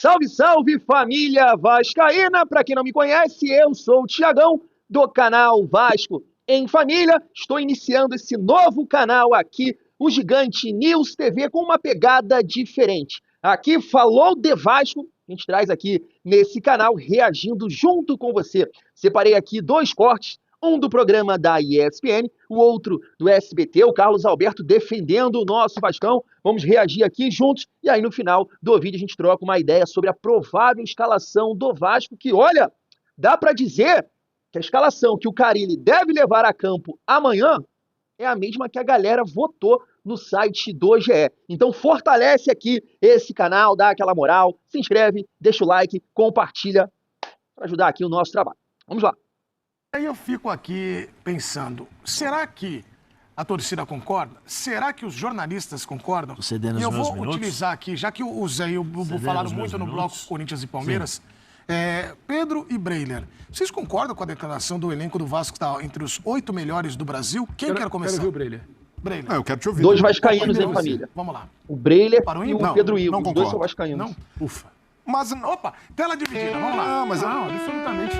Salve, salve, família vascaína! Para quem não me conhece, eu sou o Thiagão, do canal Vasco em Família. Estou iniciando esse novo canal aqui, o Gigante News TV, com uma pegada diferente. Aqui falou de Vasco, a gente traz aqui nesse canal, reagindo junto com você. Separei aqui dois cortes, um do programa da ESPN, o outro do SBT, o Carlos Alberto defendendo o nosso Vascão. Vamos reagir aqui juntos e aí no final do vídeo a gente troca uma ideia sobre a provável escalação do Vasco, que olha, dá para dizer que a escalação que o Carille deve levar a campo amanhã é a mesma que a galera votou no site do GE. Então fortalece aqui esse canal, dá aquela moral, se inscreve, deixa o like, compartilha para ajudar aqui o nosso trabalho. Vamos lá. Aí eu fico aqui pensando, será que a torcida concorda? Será que os jornalistas concordam? E eu vou utilizar aqui, já que o Zé e o Bubu falaram muito no bloco Corinthians e Palmeiras, Pedro e Breiler, vocês concordam com a declaração do elenco do Vasco que está entre os 8 melhores do Brasil? Quem quer começar? Quero ouvir o Breiler. Não, eu quero te ouvir. Dois vascaínos em família. Vamos lá. O Breiler e o Não, Pedro Ivo. não Os concordo. dois são vascaínos. Não? Ufa. Mas, Opa, tela dividida, vamos lá. não, mas Não, absolutamente.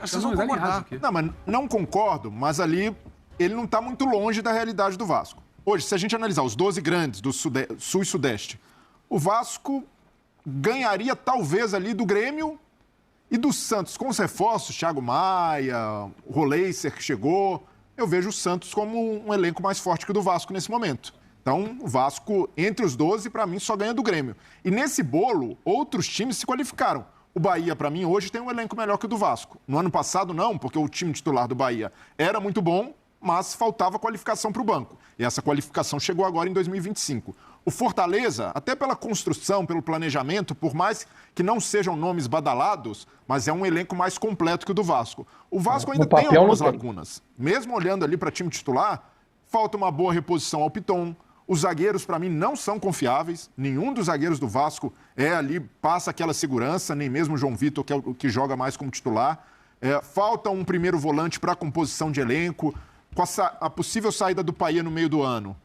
Vocês vão concordar. não, mas não concordo, mas ali ele não está muito longe da realidade do Vasco. Hoje, se a gente analisar os 12 grandes do Sul e Sudeste, o Vasco ganharia talvez ali do Grêmio e do Santos. Com os reforços, Thiago Maia, o Roleiser que chegou, eu vejo o Santos como um elenco mais forte que o do Vasco nesse momento. Então, o Vasco, entre os 12, para mim, só ganha do Grêmio. E nesse bolo, outros times se qualificaram. O Bahia, para mim, hoje tem um elenco melhor que o do Vasco. No ano passado, não, porque o time titular do Bahia era muito bom, mas faltava qualificação para o banco. E essa qualificação chegou agora em 2025. O Fortaleza, até pela construção, pelo planejamento, por mais que não sejam nomes badalados, mas é um elenco mais completo que o do Vasco. O Vasco ainda tem algumas lacunas. Mesmo olhando ali para time titular, falta uma boa reposição ao Piton. Os zagueiros, para mim, não são confiáveis. Nenhum dos zagueiros do Vasco passa aquela segurança, nem mesmo o João Vitor, que é o que joga mais como titular. Falta um primeiro volante para a composição de elenco. Com a possível saída do Paia no meio do ano,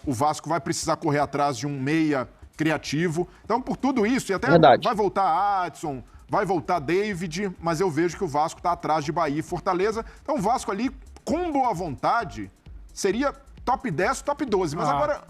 o Vasco vai precisar correr atrás de um meia criativo. Então, por tudo isso, e até vai voltar Adson, vai voltar David, mas eu vejo que o Vasco está atrás de Bahia e Fortaleza. Então, o Vasco ali, com boa vontade, seria top 10, top 12.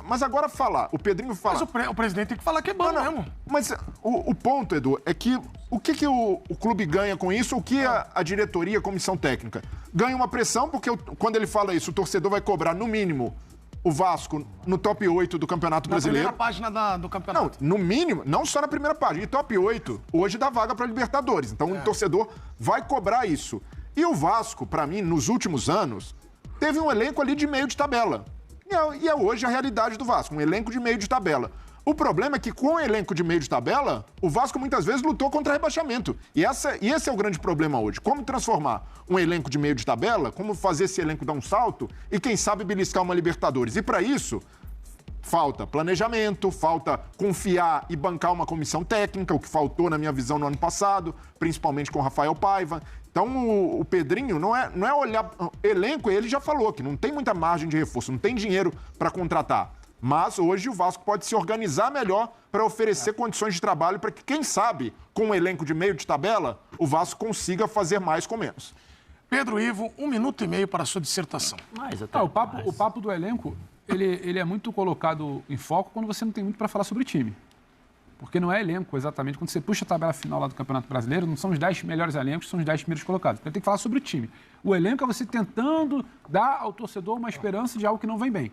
Mas agora falar, o Pedrinho fala... Mas o presidente tem que falar que é bom mesmo. Mas o ponto, Edu, é que o que o clube ganha com isso? O que a diretoria, a comissão técnica? Ganha uma pressão, porque quando ele fala isso, o torcedor vai cobrar, no mínimo, o Vasco no top 8 do Campeonato Brasileiro. Na primeira página do campeonato. Não, no mínimo, não só na primeira página. E top 8 hoje dá vaga para Libertadores. Então o torcedor vai cobrar isso. E o Vasco, para mim, nos últimos anos, teve um elenco ali de meio de tabela. E é hoje a realidade do Vasco, um elenco de meio de tabela. O problema é que com o elenco de meio de tabela, o Vasco muitas vezes lutou contra rebaixamento. E esse é o grande problema hoje. Como transformar um elenco de meio de tabela, como fazer esse elenco dar um salto e, quem sabe, beliscar uma Libertadores. E para isso, falta planejamento, falta confiar e bancar uma comissão técnica, o que faltou, na minha visão, no ano passado, principalmente com o Rafael Paiva. Então, o Pedrinho não é olhar... Elenco, ele já falou que não tem muita margem de reforço, não tem dinheiro para contratar. Mas hoje o Vasco pode se organizar melhor para oferecer condições de trabalho para que, quem sabe, com um elenco de meio de tabela, o Vasco consiga fazer mais com menos. Pedro Ivo, 1 minuto e meio para a sua dissertação. O papo do elenco, ele é muito colocado em foco quando você não tem muito para falar sobre o time. Porque não é elenco, exatamente. Quando você puxa a tabela final lá do Campeonato Brasileiro, não são os 10 melhores elencos, são os 10 primeiros colocados. Então tem que falar sobre o time. O elenco é você tentando dar ao torcedor uma esperança de algo que não vem bem.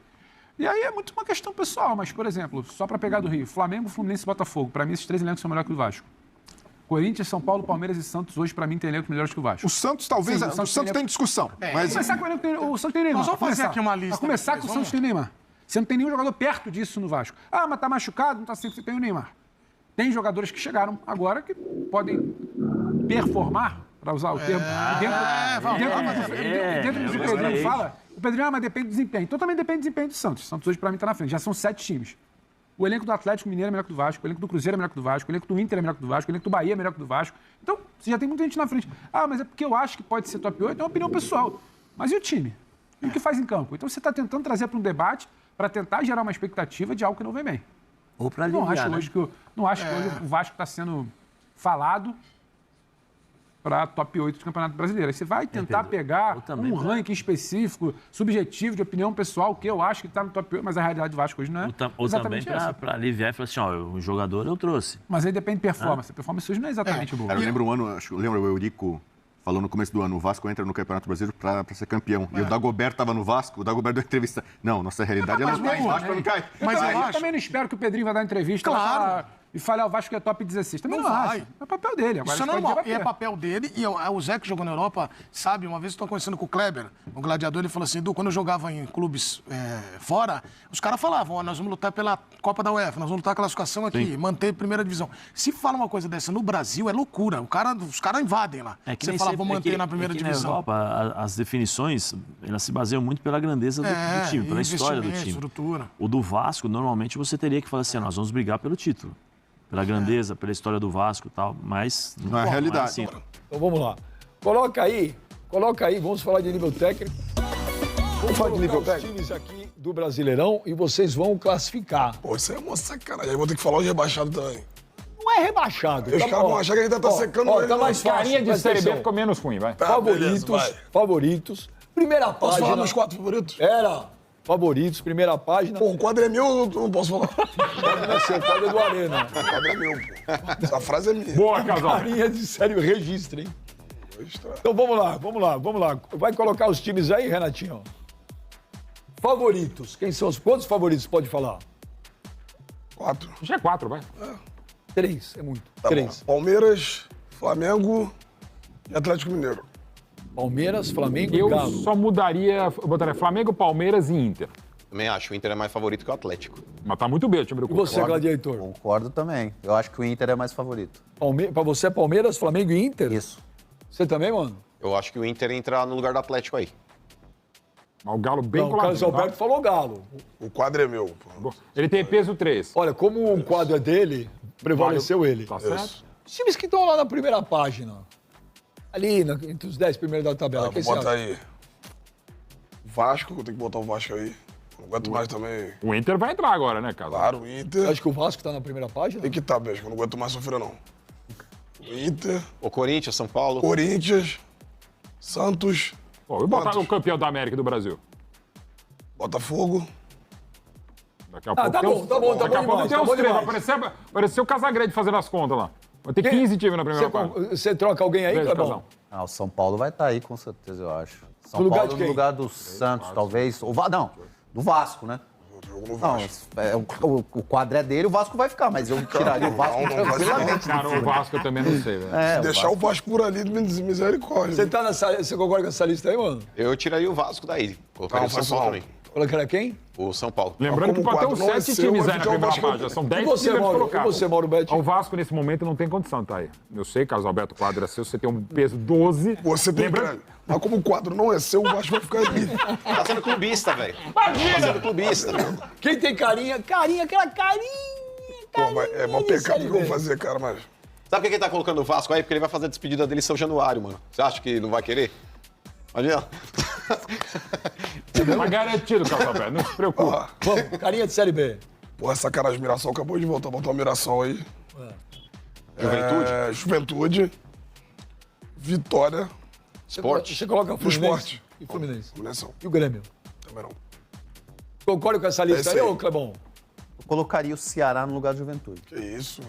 E aí é muito uma questão pessoal, mas, por exemplo, só para pegar do Rio, Flamengo, Fluminense e Botafogo, para mim esses 3 elencos são melhores que o Vasco. Corinthians, São Paulo, Palmeiras e Santos, hoje, para mim, tem elencos melhores que o Vasco. O Santos, talvez, Sim, o Santos tem discussão. Mas... Começar com o Santos tem Neymar. Nós vamos fazer aqui uma lista. Para começar com o Santos tem Neymar. Você não tem nenhum jogador perto disso no Vasco. Ah, mas tá machucado, não tá sempre tem o Neymar. Tem jogadores que chegaram agora que podem performar, para usar o termo, dentro do que o Pedrinho fala. O Pedrinho, mas depende do desempenho. Então também depende do desempenho do Santos. O Santos hoje, para mim, está na frente. Já são 7 times. O elenco do Atlético Mineiro é melhor que o do Vasco, o elenco do Cruzeiro é melhor que o do Vasco, o elenco do Inter é melhor que o do Vasco, o elenco do Bahia é melhor que o do Vasco. Então, você já tem muita gente na frente. Ah, mas é porque eu acho que pode ser top 8, é uma opinião pessoal. Mas e o time? E o que faz em campo? Então você está tentando trazer para um debate para tentar gerar uma expectativa de algo que não vem bem. Ou para aliviar, Não acho que hoje o Vasco está sendo falado para top 8 do Campeonato Brasileiro. Aí você vai tentar pegar um ranking específico, subjetivo, de opinião pessoal, que eu acho que está no top 8, mas a realidade do Vasco hoje não é ou exatamente também para aliviar e falar assim, o jogador eu trouxe. Mas aí depende de performance. A performance hoje não é exatamente boa. Eu lembro o Eurico falou no começo do ano, o Vasco entra no Campeonato Brasileiro para ser campeão. E o Dagoberto estava no Vasco, o Dagoberto deu entrevista. Não, nossa realidade é não cair, Vasco não cai. Mas eu também não espero que o Pedrinho vai dar entrevista e falar o Vasco é top 16. Também não acho. É papel dele. Agora isso é normal. E é papel dele. E o Zé, que jogou na Europa, sabe, uma vez eu estou conversando com o Kleber, o gladiador, ele falou assim, Edu, quando eu jogava em clubes fora, os caras falavam, nós vamos lutar pela Copa da UEFA, nós vamos lutar a classificação aqui, manter a primeira divisão. Se fala uma coisa dessa no Brasil, é loucura. Os caras invadem lá. Você fala, vou manter na primeira divisão. Na Europa, as definições, elas se baseiam muito pela grandeza do time, pela história do time. Estrutura. O do Vasco, normalmente, você teria que falar assim, nós vamos brigar pelo título. Pela grandeza, pela história do Vasco e tal, mas... Não é a realidade. Assim. Então vamos lá. Coloca aí, vamos falar de nível técnico. Vamos falar de nível técnico. Os times aqui do Brasileirão e vocês vão classificar. Pô, isso aí é uma sacanagem. Eu vou ter que falar de rebaixado também. Não é rebaixado. Os caras vão achar que a gente tá secando ele. Tá mais Carinha de Série B ficou menos ruim, vai. Tá, beleza, favoritos. Primeira página. Posso falar meus 4 favoritos? Favoritos, primeira página. Pô, o quadro é meu, eu não posso falar. O quadro é do Arena. O quadro é meu, pô. Essa frase é minha. Boa, casal. Carinha de sério, registra, hein? Então vamos lá. Vai colocar os times aí, Renatinho? Favoritos. Quantos favoritos pode falar? 4. Já é 4, vai. 3, é muito. Tá 3. Bom. Palmeiras, Flamengo e Atlético Mineiro. Palmeiras, Flamengo e Galo. Eu botaria Flamengo, Palmeiras e Inter. Também acho, o Inter é mais favorito que o Atlético. Mas tá muito bem o time do E você, Gladiator? Concordo também. Eu acho que o Inter é mais favorito. Pra você é Palmeiras, Flamengo e Inter? Isso. Você também, mano? Eu acho que o Inter entra no lugar do Atlético aí. Mas o Galo bem Não, o Carlos Alberto falou Galo. O quadro é meu, pô. Ele tem peso 3. Olha, como o quadro é dele, prevaleceu ele. Tá certo? Os times que estão lá na primeira página, ali entre os 10 primeiros da tabela. Vou botar aí. Vasco, eu tenho que botar o Vasco aí. Não aguento mais também. O Inter vai entrar agora, né, cara? Claro, o Inter. Acho que o Vasco tá na primeira página? Tem que estar, beijo, eu não aguento mais sofrer, não. O Inter. O Corinthians, São Paulo. Corinthians, Santos. Pô, e botar o campeão da América e do Brasil? Botafogo. Daqui a pouco tá bom Daqui a pouco demais, tem tá uns bom 3. Vai demais. aparecer o Casagrande fazendo as contas lá. Vai ter 15 times na primeira página. Você troca alguém aí, Beijo, Clebão? casal. O São Paulo vai estar aí, com certeza, eu acho. São No lugar Paulo de quem? no lugar do Santos, talvez. Não, do Vasco, né? Não, o quadro é dele, o Vasco vai ficar, mas eu tiraria o Vasco tranquilamente. Cara, o Vasco eu também não sei, velho. Se deixar o Vasco por ali, misericórdia. Você concorda com essa lista aí, mano? Eu tiraria o Vasco daí. Colocaria o São Paulo também. Colocaria quem? O São Paulo. Lembrando que pode ter uns 7 times aí na primeira página. São 10 times colocados. E você, Mauro Betti? O Vasco, nesse momento, não tem condição, tá aí. Eu sei, Carlos Alberto, o quadro é seu, você tem um peso 12. Você tem Lembrando... Mas como o quadro não é seu, o Vasco vai ficar ali. Tá sendo clubista, velho. Tá sendo clubista. Quem tem carinha? Aquela carinha. Pô, é mau pecado que eu vou fazer, cara, mas... Sabe por que ele tá colocando o Vasco aí? Porque ele vai fazer a despedida dele em São Januário, mano. Você acha que não vai querer? Imagina. Mas garantido, Carlos Alberto, não se preocupe. Vamos, carinha de Série B. Pô, essa cara de Mirassol acabou de voltar. Botar o Mirassol aí. Juventude. Vitória. Esporte. Você coloca o Fluminense Esporte. e Fluminense. Fluminense. E o Grêmio? Também não. Concorda com essa lista aí, ô Clebão? Eu colocaria o Ceará no lugar do Juventude. Que isso.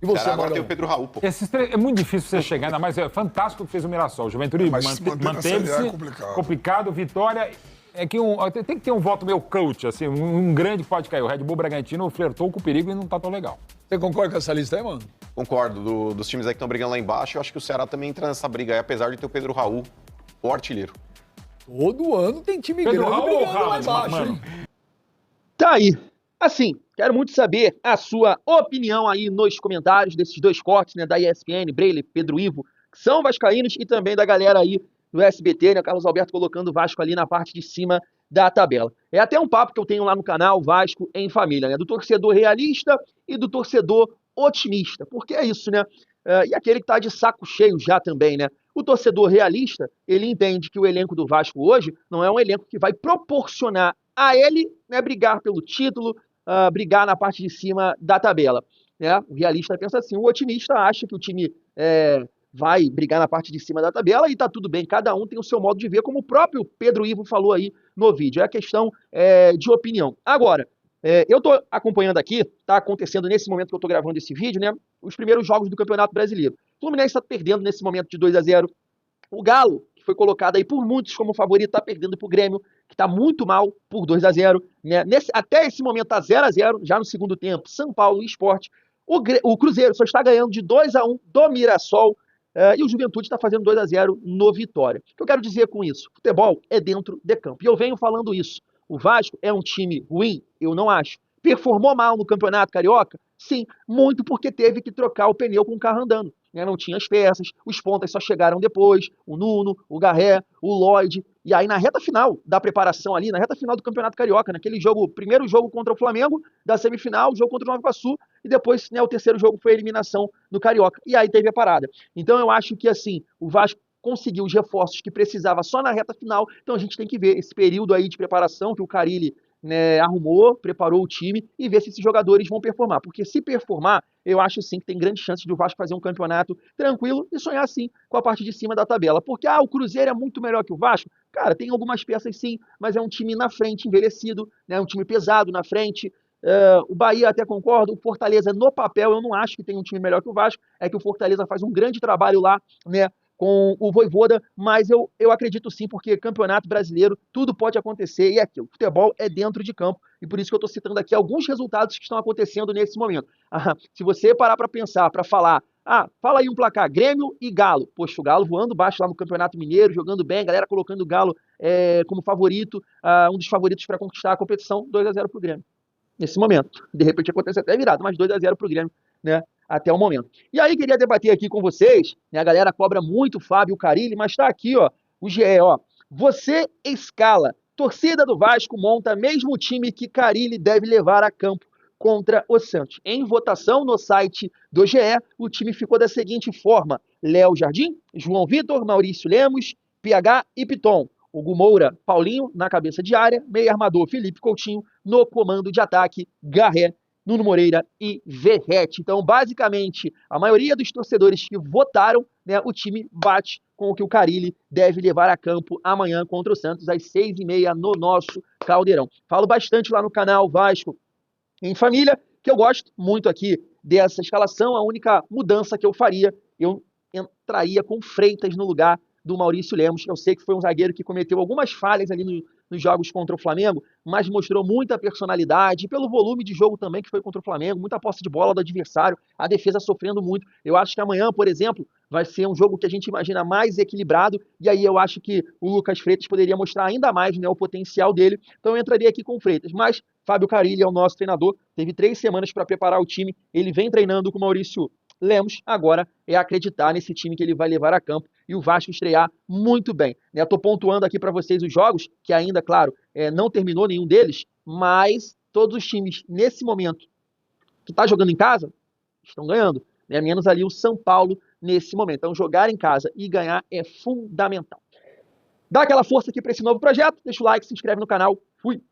E você, Agora Mauro? tem o Pedro Raul, pô. Esses três, é muito difícil você chegar, ainda mais é fantástico que fez o Mirassol. O Juventude Mas se manter na Série A manteve-se. é complicado. Complicado. Vitória. É que tem que ter um voto meio coach, assim, um grande pode cair. O Red Bull Bragantino flertou com o perigo e não tá tão legal. Você concorda com essa lista aí, mano? Concordo. Dos times aí que estão brigando lá embaixo, eu acho que o Ceará também entra nessa briga aí, apesar de ter o Pedro Raul, o artilheiro. Todo ano tem time Pedro grande Raul ou brigando lá Ramos, embaixo, mano? hein? Tá aí. Assim, quero muito saber a sua opinião aí nos comentários desses dois cortes, né, da ESPN, Breile, Pedro Ivo, que são vascaínos, e também da galera aí do SBT, né, Carlos Alberto colocando o Vasco ali na parte de cima da tabela. É até um papo que eu tenho lá no canal Vasco em Família, né, do torcedor realista e do torcedor otimista, porque é isso, né, e aquele que tá de saco cheio já também, né. O torcedor realista, ele entende que o elenco do Vasco hoje não é um elenco que vai proporcionar a ele, né, brigar pelo título, brigar na parte de cima da tabela. Né? O realista pensa assim, o otimista acha que o time vai brigar na parte de cima da tabela e tá tudo bem, cada um tem o seu modo de ver, como o próprio Pedro Ivo falou aí no vídeo, é questão de opinião. Agora, eu tô acompanhando aqui, tá acontecendo nesse momento que eu tô gravando esse vídeo, né, os primeiros jogos do Campeonato Brasileiro. O Fluminense está perdendo nesse momento de 2-0, o Galo, que foi colocado aí por muitos como favorito, tá perdendo pro Grêmio, que tá muito mal por 2-0, né, até esse momento tá 0-0, já no segundo tempo, São Paulo e Sport. O Cruzeiro só está ganhando de 2-1 do Mirassol, e o Juventude está fazendo 2-0 no Vitória. O que eu quero dizer com isso? Futebol é dentro de campo. E eu venho falando isso. O Vasco é um time ruim? Eu não acho. Performou mal no Campeonato Carioca? Sim, muito porque teve que trocar o pneu com o carro andando. Não tinha as peças, os pontas só chegaram depois, o Nuno, o Garré, o Lloyd. E aí na reta final da preparação ali, na reta final do Campeonato Carioca, naquele jogo, primeiro jogo contra o Flamengo, da semifinal, o jogo contra o Nova Iguaçu, e depois, né, o terceiro jogo foi a eliminação no Carioca. E aí teve a parada. Então eu acho que assim, o Vasco conseguiu os reforços que precisava só na reta final. Então a gente tem que ver esse período aí de preparação que o Carille, né, arrumou, preparou o time e ver se esses jogadores vão performar. Porque se performar, eu acho sim que tem grande chance de o Vasco fazer um campeonato tranquilo e sonhar sim com a parte de cima da tabela. Porque o Cruzeiro é muito melhor que o Vasco. Cara, tem algumas peças sim, mas é um time na frente, envelhecido, né, um time pesado na frente. O Bahia até concordo, o Fortaleza no papel eu não acho que tem um time melhor que o Vasco, é que o Fortaleza faz um grande trabalho lá, né, com o Vojvoda, mas eu acredito sim, porque Campeonato Brasileiro, tudo pode acontecer e é aquilo. Futebol é dentro de campo e por isso que eu estou citando aqui alguns resultados que estão acontecendo nesse momento. Se você parar para pensar, para falar, fala aí um placar, Grêmio e Galo. Poxa, o Galo voando baixo lá no Campeonato Mineiro, jogando bem, a galera colocando o Galo como favorito, um dos favoritos para conquistar a competição, 2-0 pro Grêmio. Nesse momento. De repente acontece até virado, mas 2-0 pro Grêmio, né? Até o momento. E aí, queria debater aqui com vocês, né, a galera cobra muito o Fábio Carille, mas tá aqui, ó, o GE, ó. Você escala. Torcida do Vasco monta mesmo time que Carille deve levar a campo contra o Santos. Em votação no site do GE, o time ficou da seguinte forma: Léo Jardim, João Vitor, Maurício Lemos, PH e Piton. Hugo Moura, Paulinho na cabeça de área, meio armador Felipe Coutinho, no comando de ataque, Garré, Nuno Moreira e Verrete. Então, basicamente, a maioria dos torcedores que votaram, né, o time bate com o que o Carille deve levar a campo amanhã contra o Santos, às 6h30 no nosso Caldeirão. Falo bastante lá no canal Vasco em Família, que eu gosto muito aqui dessa escalação. A única mudança que eu faria, eu entraria com Freitas no lugar do Maurício Lemos. Eu sei que foi um zagueiro que cometeu algumas falhas ali nos jogos contra o Flamengo, mas mostrou muita personalidade, pelo volume de jogo também que foi contra o Flamengo, muita posse de bola do adversário, a defesa sofrendo muito. Eu acho que amanhã, por exemplo, vai ser um jogo que a gente imagina mais equilibrado, e aí eu acho que o Lucas Freitas poderia mostrar ainda mais, né, o potencial dele. Então eu entraria aqui com o Freitas, mas Fábio Carille é o nosso treinador, teve 3 semanas para preparar o time, ele vem treinando com o Maurício Lemos, agora é acreditar nesse time que ele vai levar a campo e o Vasco estrear muito bem. Estou pontuando aqui para vocês os jogos, que ainda, claro, não terminou nenhum deles, mas todos os times, nesse momento, que está jogando em casa, estão ganhando, né? Menos ali o São Paulo nesse momento. Então, jogar em casa e ganhar é fundamental. Dá aquela força aqui para esse novo projeto, deixa o like, se inscreve no canal. Fui!